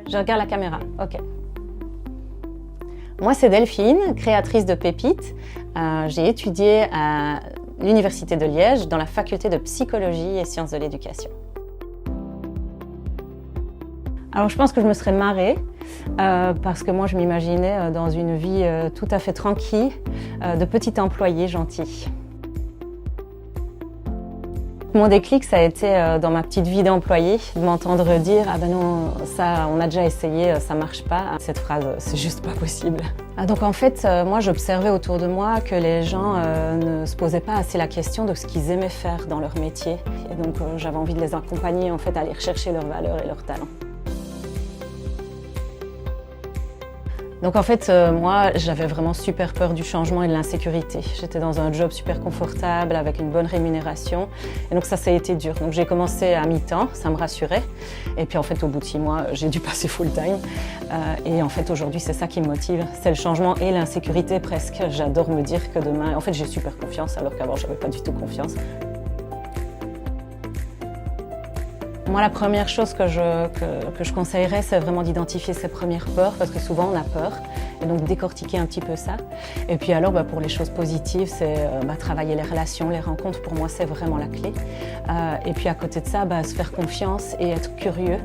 Je regarde la caméra, ok. Moi, c'est Delphine, créatrice de Pépites. J'ai étudié à l'Université de Liège dans la faculté de psychologie et sciences de l'éducation. Alors, je pense que je me serais marrée parce que moi, je m'imaginais dans une vie tout à fait tranquille de petit employé gentil. Mon déclic, ça a été dans ma petite vie d'employé, de m'entendre dire « Ah ben non, ça, on a déjà essayé, ça marche pas ». Cette phrase, c'est juste pas possible. Donc en fait, moi, j'observais autour de moi que les gens ne se posaient pas assez la question de ce qu'ils aimaient faire dans leur métier. Et donc j'avais envie de les accompagner, en fait, à aller rechercher leurs valeurs et leurs talents. Donc en fait, moi, j'avais vraiment super peur du changement et de l'insécurité. J'étais dans un job super confortable, avec une bonne rémunération. Et donc ça a été dur. Donc j'ai commencé à mi-temps, ça me rassurait. Et puis en fait, au bout de 6 mois, j'ai dû passer full-time. Et en fait, aujourd'hui, c'est ça qui me motive. C'est le changement et l'insécurité presque. J'adore me dire que demain... En fait, j'ai super confiance, alors qu'avant, j'avais pas du tout confiance. Moi, la première chose que je conseillerais, c'est vraiment d'identifier ses premières peurs, parce que souvent on a peur, et donc décortiquer un petit peu ça. Et puis alors, pour les choses positives, c'est travailler les relations, les rencontres, pour moi, c'est vraiment la clé. Et puis à côté de ça, se faire confiance et être curieux.